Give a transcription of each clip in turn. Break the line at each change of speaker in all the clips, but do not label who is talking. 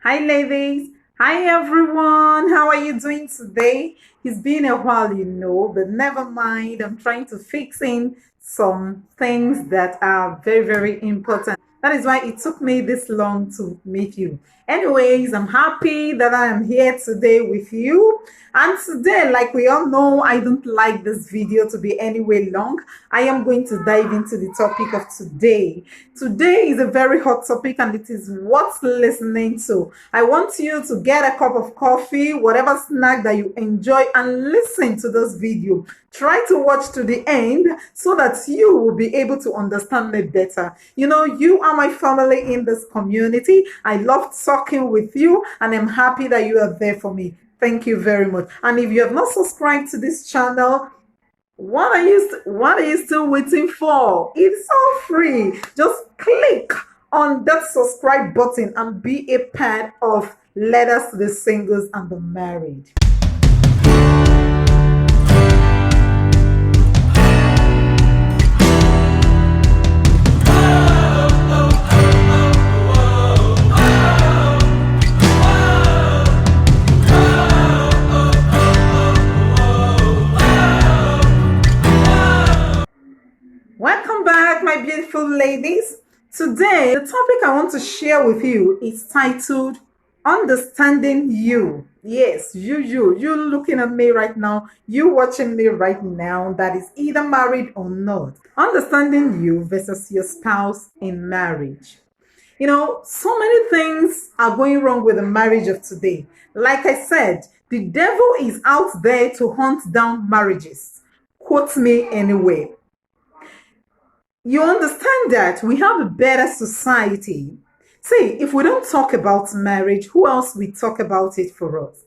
Hi, ladies. Hi, everyone. How are you doing today? It's been a while, but never mind. I'm trying to fix in some things that are very, very important. That is why it took me this long to meet you. Anyways, I'm happy that I am here today with you. And today, like we all know, I don't like this video to be anyway long. I am going to dive into the topic of today. Today is a very hot topic and it is worth listening to. I want you to get a cup of coffee, whatever snack that you enjoy, and listen to this video. Try to watch to the end so that you will be able to understand me better. You are my family in this community. I love talking with you and I'm happy that you are there for me. Thank you very much. And if you have not subscribed to this channel, what are you still waiting for? It's all free. Just click on that subscribe button and be a part of Letters to the Singles and the Married. Welcome back, my beautiful ladies. Today, the topic I want to share with you is titled Understanding You. Yes, you looking at me right now, you watching me right now, that is either married or not. Understanding you versus your spouse in marriage. So many things are going wrong with the marriage of today. Like I said, the devil is out there to hunt down marriages. Quote me anyway. You understand that we have a better society. See, if we don't talk about marriage, who else will talk about it for us?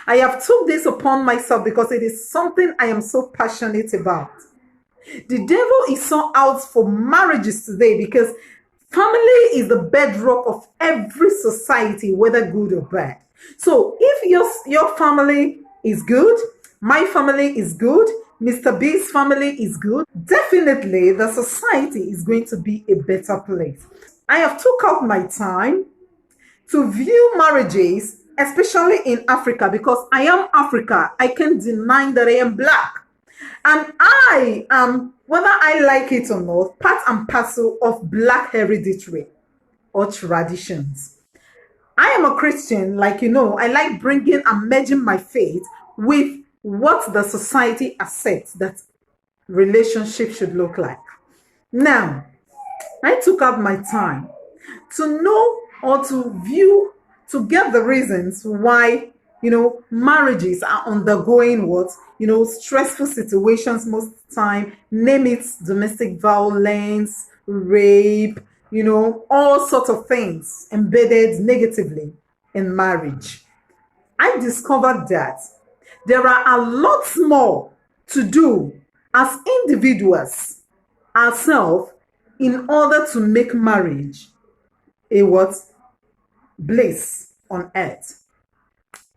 I have took this upon myself because it is something I am so passionate about. The devil is so out for marriages today because family is the bedrock of every society, whether good or bad. So if your family is good, my family is good, Mr. B's family is good, definitely the society is going to be a better place. I have took out my time to view marriages, especially in Africa, because I am Africa. I can't deny that I am black. And I am, whether I like it or not, part and parcel of black hereditary or traditions. I am a Christian, like I like bringing and merging my faith with what the society accepts that relationship should look like. Now, I took out my time to know or to view, to get the reasons why, marriages are undergoing what, stressful situations most of the time, name it domestic violence, rape, all sorts of things embedded negatively in marriage. I discovered that there are a lot more to do as individuals, ourselves, in order to make marriage a what? Bliss on earth.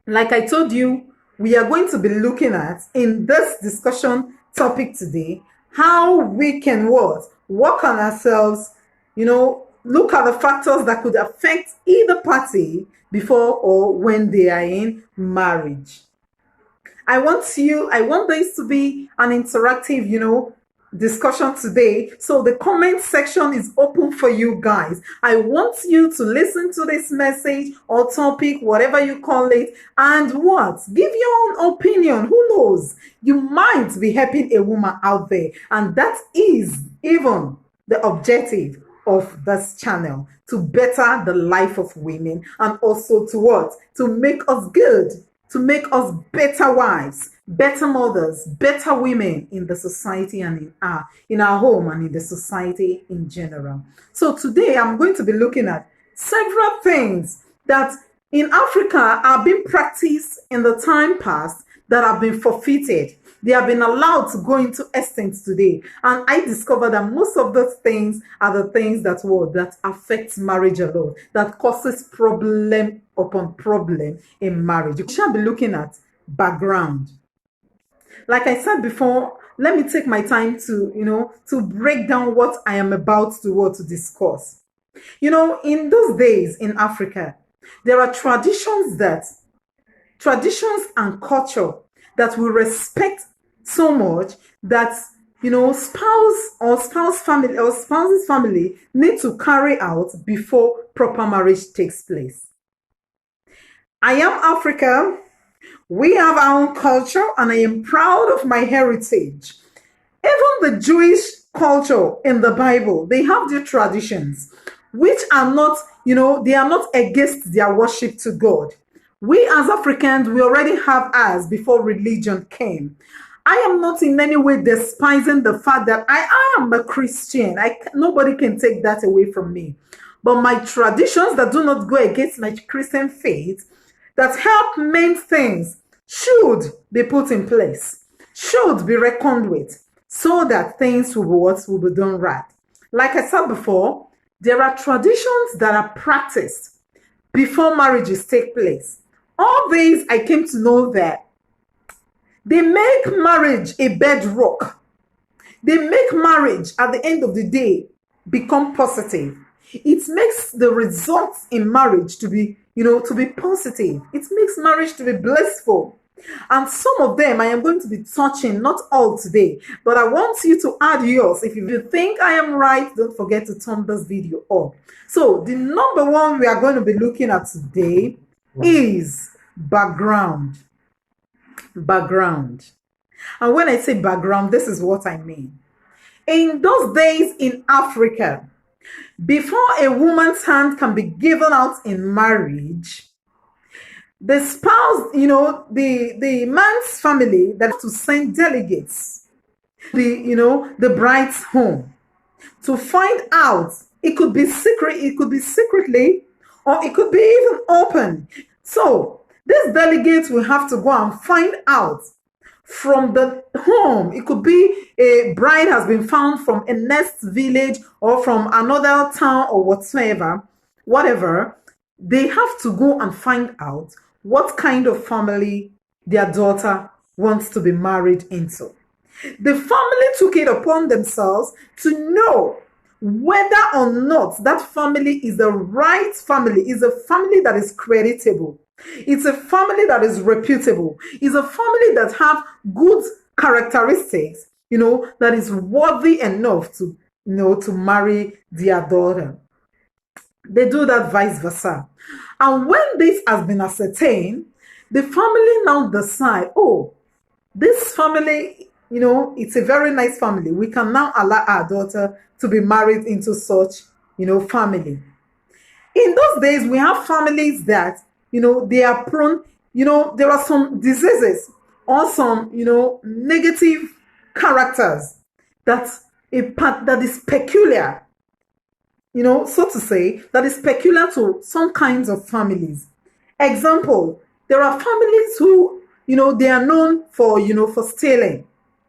Like I told you, we are going to be looking at in this discussion topic today how we can what? Work on ourselves, look at the factors that could affect either party before or when they are in marriage. I want this to be an interactive, discussion today. So the comment section is open for you guys. I want you to listen to this message or topic, whatever you call it, and what? Give your own opinion. Who knows? You might be helping a woman out there. And that is even the objective of this channel, to better the life of women and also to what? To make us good, to make us better wives, better mothers, better women in the society and in our home and in the society in general. So today I'm going to be looking at several things that in Africa are being practiced in the time past that have been forfeited. They have been allowed to go into extinct today. And I discovered that most of those things are the things that affect marriage a lot, that causes problem upon problem in marriage. We shall be looking at background. Like I said before, let me take my time to, to break down what I am about to discuss. In those days in Africa, there are traditions and culture that we respect so much that spouse's family need to carry out before proper marriage takes place. I am African. We have our own culture, and I am proud of my heritage. Even the Jewish culture in the Bible, they have their traditions, which are not, they are not against their worship to God. We as Africans, we already have ours before religion came. I am not in any way despising the fact that I am a Christian. Nobody can take that away from me. But my traditions that do not go against my Christian faith, that help main things, should be put in place, should be reckoned with, so that things will be done right. Like I said before, there are traditions that are practiced before marriages take place. All these, I came to know that they make marriage a bedrock. They make marriage, at the end of the day, become positive. It makes the results in marriage to be positive. It makes marriage to be blissful. And some of them I am going to be touching, not all today, but I want you to add yours. If you think I am right, don't forget to thumb this video up. So the number one we are going to be looking at today is background. Background. And when I say background, this is what I mean. In those days in Africa, before a woman's hand can be given out in marriage, the spouse, the man's family, that have to send delegates the bride's home to find out. It could be secret, it could be secretly, or it could be even open. So these delegates will have to go and find out from the home. It could be a bride has been found from a next village or from another town or whatever. They have to go and find out what kind of family their daughter wants to be married into. The family took it upon themselves to know whether or not that family is the right family, is a family that is creditable. It's a family that is reputable. It's a family that have good characteristics, that is worthy enough to, to marry their daughter. They do that vice versa. And when this has been ascertained, the family now decide, oh, this family, it's a very nice family. We can now allow our daughter to be married into such, family. In those days, we have families that, they are prone, there are some diseases or some, negative characters that is peculiar, so to say, that is peculiar to some kinds of families. Example, there are families who, they are known for, for stealing.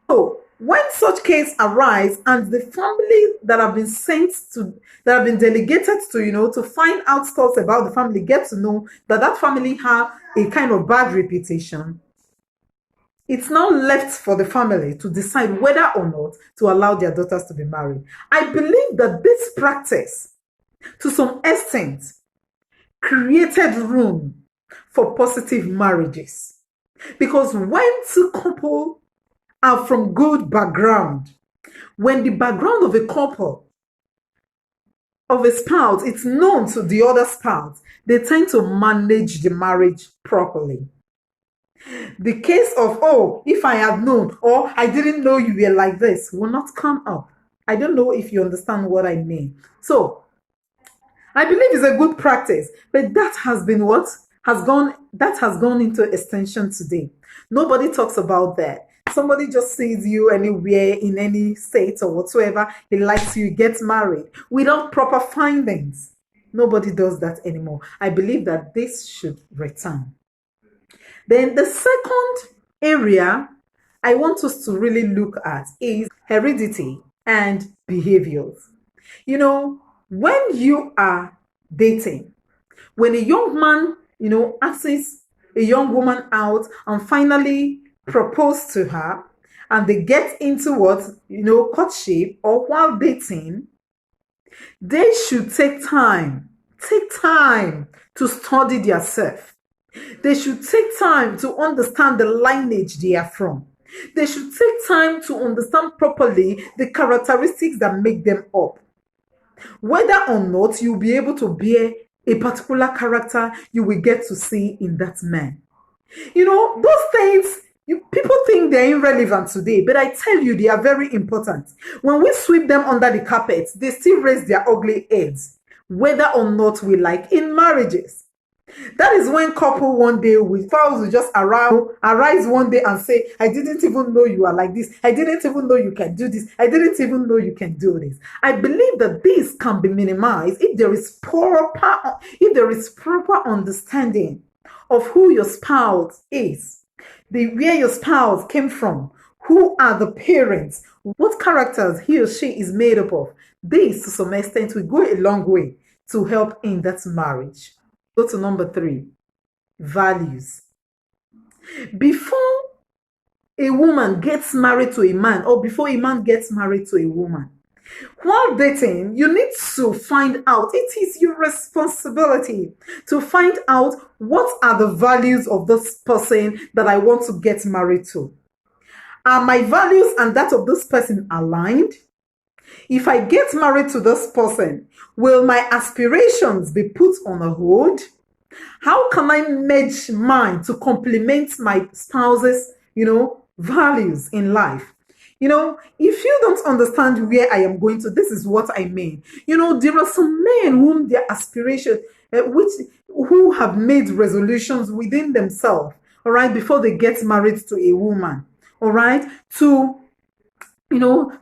So when such case arise and the family that have been delegated to, to find out stuff about the family, get to know that family have a kind of bad reputation, it's now left for the family to decide whether or not to allow their daughters to be married. I believe that this practice, to some extent, created room for positive marriages. Because when two couples are from good background, when the background of a couple, of a spouse, it's known to the other spouse, they tend to manage the marriage properly. The case of, oh, if I had known, or I didn't know you were like this, will not come up. I don't know if you understand what I mean. So, I believe it's a good practice, but that has been that has gone into extension today. Nobody talks about that. Somebody just sees you anywhere, in any state or whatsoever, he likes you, gets married without proper findings. Nobody does that anymore. I believe that this should return. Then the second area I want us to really look at is heredity and behaviors. When you are dating, when a young man, asks a young woman out and finally propose to her, and they get into courtship or while dating, They should take time to study their self. They should take time to understand the lineage they are from. They should take time to understand properly the characteristics that make them up. Whether or not you'll be able to bear a particular character you will get to see in that man. Those things, people think they're irrelevant today, but I tell you, they are very important. When we sweep them under the carpet, they still raise their ugly heads, whether or not we like in marriages. That is when couple one day with spouse will just arise one day and say, I didn't even know you are like this. I didn't even know you can do this. I didn't even know you can do this. I believe that this can be minimized if there is proper understanding of who your spouse is, where your spouse came from, who are the parents, what characters he or she is made up of. This, to some extent, will go a long way to help in that marriage. Go to number 3, values. Before a woman gets married to a man, or before a man gets married to a woman, while dating, you need to find out, it is your responsibility to find out what are the values of this person that I want to get married to. Are my values and that of this person aligned? If I get married to this person, will my aspirations be put on a hold? How can I merge mine to complement my spouse's, values in life? If you don't understand where I am going to, this is what I mean. There are some men whom their aspiration, who have made resolutions within themselves, all right, before they get married to a woman, all right, to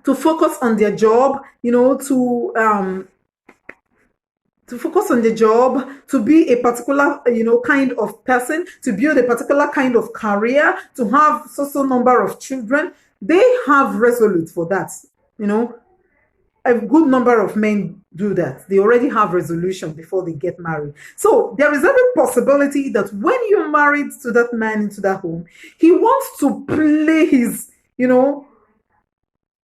focus on their job, to focus on the job, to be a particular, kind of person, to build a particular kind of career, to have so number of children. They have resolute for that. A good number of men do that. They already have resolution before they get married. So there is every possibility that when you're married to that man into that home, he wants to play his,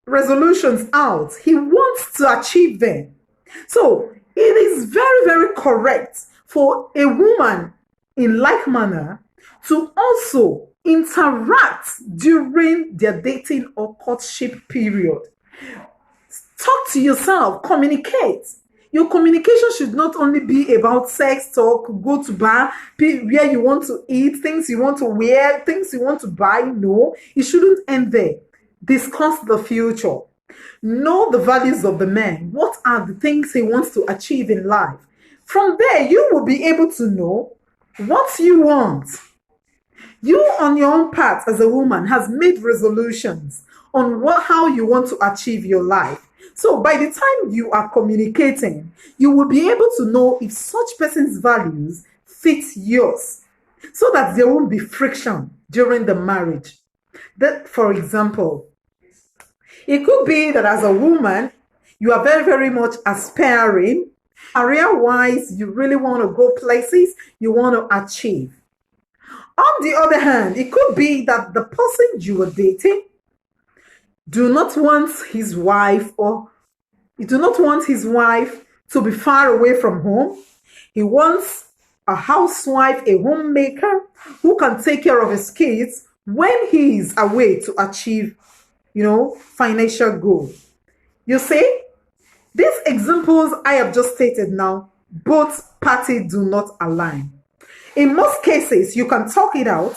resolutions out. He wants to achieve them. So it is very, very correct for a woman in like manner to also interact during their dating or courtship period. Talk to yourself, communicate. Your communication should not only be about sex talk, go to bar, where you want to eat, things you want to wear, things you want to buy. No, it shouldn't end there. Discuss the future. Know the values of the man. What are the things he wants to achieve in life? From there, you will be able to know what you want. You, on your own part as a woman, has made resolutions on how you want to achieve your life. So by the time you are communicating, you will be able to know if such person's values fit yours, so that there won't be friction during the marriage. That, for example, it could be that as a woman, you are very, very much aspiring. Career-wise, you really want to go places you want to achieve. On the other hand, it could be that the person you are dating do not want his wife to be far away from home. He wants a housewife, a homemaker who can take care of his kids when he is away to achieve, financial goals. You see, these examples I have just stated now, both parties do not align. In most cases, you can talk it out,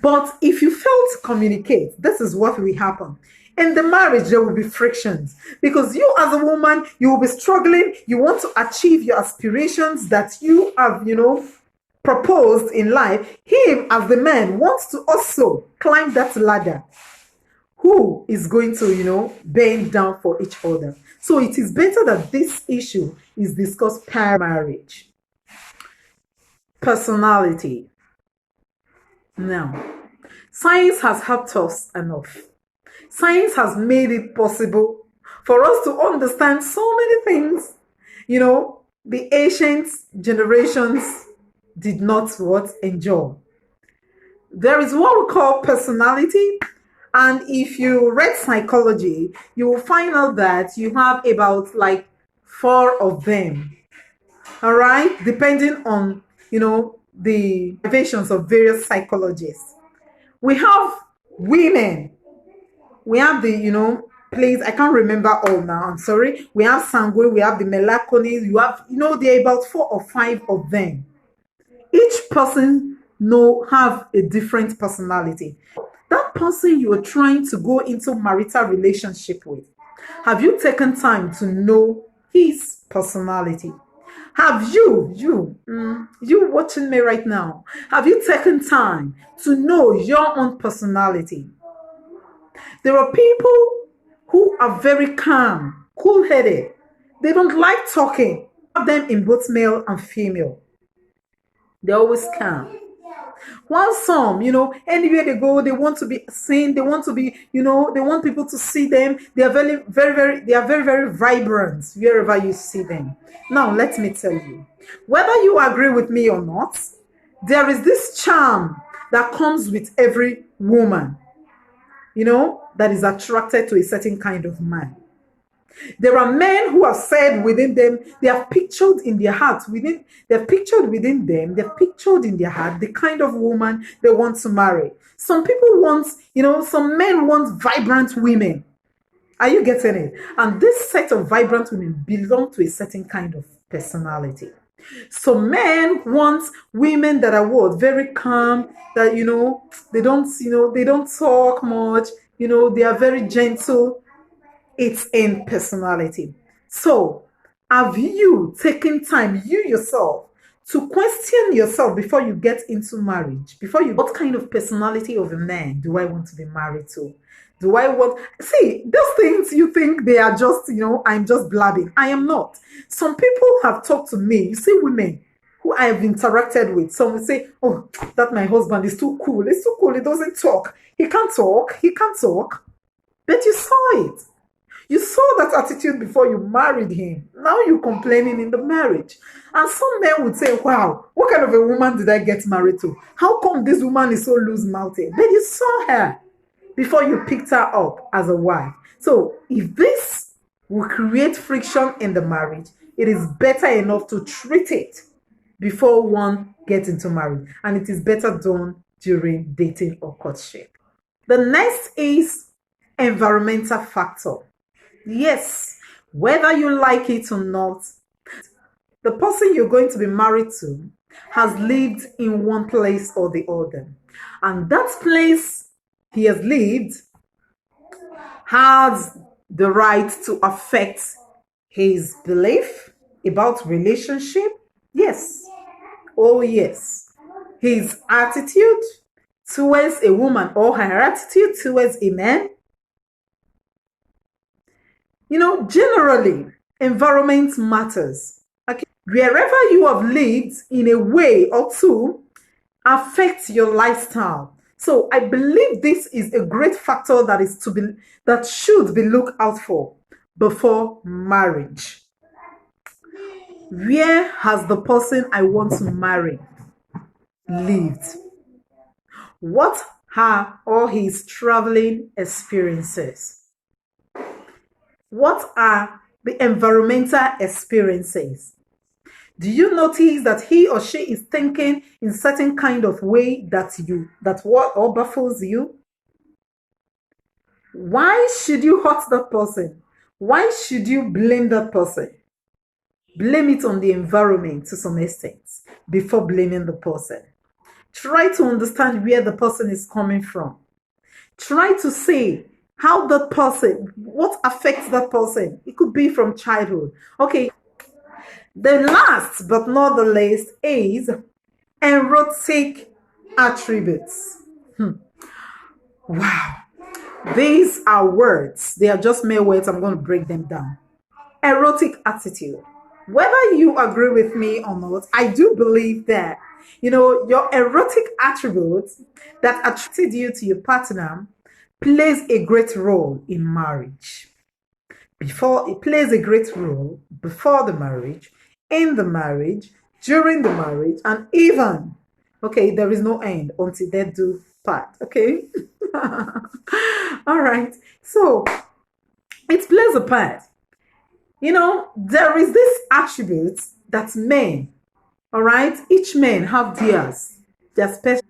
but if you fail to communicate, this is what will happen. In the marriage, there will be frictions because you as a woman, you will be struggling. You want to achieve your aspirations that you have, proposed in life. Him as the man wants to also climb that ladder. Who is going to, bend down for each other? So it is better that this issue is discussed per marriage. Personality. Now, science has helped us enough. Science has made it possible for us to understand so many things, the ancient generations did not enjoy. There is what we call personality. And if you read psychology, you will find out that you have about 4 of them. All right, depending on the observations of various psychologists. We have women. We have the please, I can't remember all now. I'm sorry. We have sanguine. We have the melancholies. You have there are about 4 or 5 of them. Each person have a different personality. That person you're trying to go into marital relationship with, have you taken time to know his personality? Have you watching me right now, have you taken time to know your own personality? There are people who are very calm, cool-headed. They don't like talking. Have them in both male and female. They're always calm. While some, anywhere they go, they want to be seen. They want to be, they want people to see them. They are very, very, very, they are very, very vibrant wherever you see them. Now, let me tell you, whether you agree with me or not, there is this charm that comes with every woman, that is attracted to a certain kind of man. There are men who have said within them, they have pictured in their heart, they've pictured within them, they've pictured in their heart the kind of woman they want to marry. Some people want, some men want vibrant women. Are you getting it? And this set of vibrant women belong to a certain kind of personality. So men want women that are what? Very calm, that, they don't talk much, they are very gentle. It's in personality. So, have you taken time, you yourself, to question yourself before you get into marriage? What kind of personality of a man do I want to be married to? See, those things you think they are just, I'm just blabbing. I am not. Some people have talked to me. You see women who I have interacted with. Some will say, oh, that my husband is too cool. He's too cool. He doesn't talk. He can't talk. But you saw it. You saw that attitude before you married him. Now you're complaining in the marriage. And some men would say, wow, what kind of a woman did I get married to? How come this woman is so loose-mouthed? But you saw her before you picked her up as a wife. So if this will create friction in the marriage, it is better enough to treat it before one gets into marriage. And it is better done during dating or courtship. The next is environmental factor. Yes, whether you like it or not, the person you're going to be married to has lived in one place or the other. And that place he has lived has the right to affect his belief about relationship. Yes. Oh, yes. His attitude towards a woman or her attitude towards a man. Generally, environment matters. Okay? Wherever you have lived in a way or two affects your lifestyle. So I believe this is a great factor that should be looked out for before marriage. Where has the person I want to marry lived? What are all his traveling experiences? What are the environmental experiences? Do you notice that he or she is thinking in certain kind of way that baffles you? Why should you hurt that person? Why should you blame that person? Blame it on the environment to some extent before blaming the person. Try to understand where the person is coming from. Try to see how that person, what affects that person. It could be from childhood. Okay. The last but not the least is erotic attributes. Wow. These are words. They are just mere words. I'm going to break them down. Erotic attitude. Whether you agree with me or not, I do believe that, your erotic attributes that attracted you to your partner plays a great role in marriage. It plays a great role before the marriage, in the marriage, during the marriage, and even, there is no end until death do part, okay? All right. So, it plays a part. There is this attribute that men, all right, each man have their special,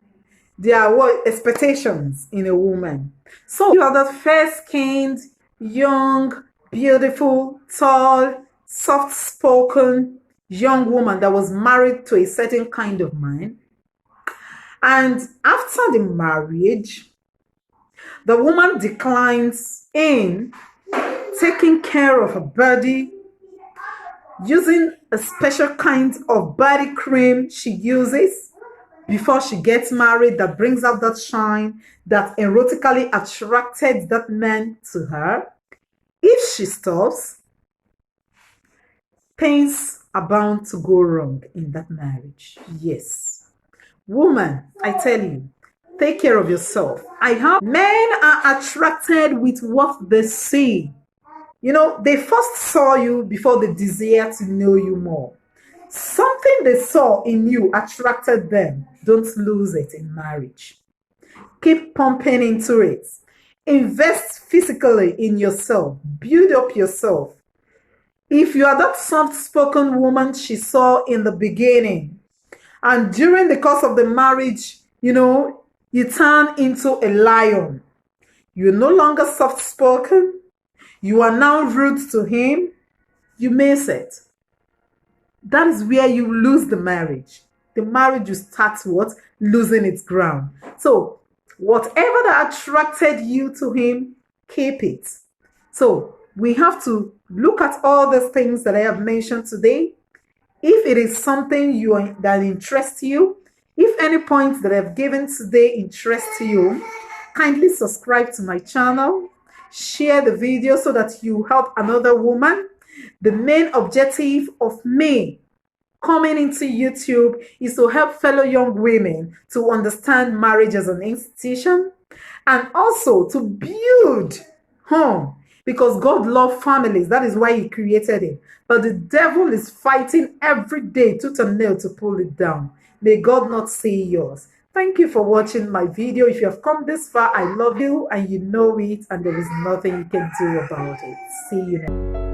their what expectations in a woman. So you are the fair-skinned, young, beautiful, tall, soft-spoken young woman that was married to a certain kind of man. And after the marriage, the woman declines in taking care of her body, using a special kind of body cream she uses before she gets married that brings out that shine that erotically attracted that man to her. If she stops, things are bound to go wrong in that marriage. Yes. Woman, I tell you, take care of yourself. Men are attracted with what they see. They first saw you before they desire to know you more. Something they saw in you attracted them. Don't lose it in marriage. Keep pumping into it. Invest physically in yourself. Build up yourself. If you are that soft-spoken woman she saw in the beginning, and during the course of the marriage, you turn into a lion. You're no longer soft-spoken. You are now rude to him. You miss it. That is where you lose the marriage. The marriage will start what? Losing its ground. So, whatever that attracted you to him, keep it. So, we have to look at all the things that I have mentioned today. If it is something that interests you, if any points that I've given today interest you, kindly subscribe to my channel, share the video so that you help another woman. The main objective of me coming into YouTube is to help fellow young women to understand marriage as an institution and also to build home, because God loves families. That is why he created it. But the devil is fighting every day tooth and nail to pull it down. May God not see yours. Thank you for watching my video. If you have come this far, I love you and you know it, and there is nothing you can do about it. See you next.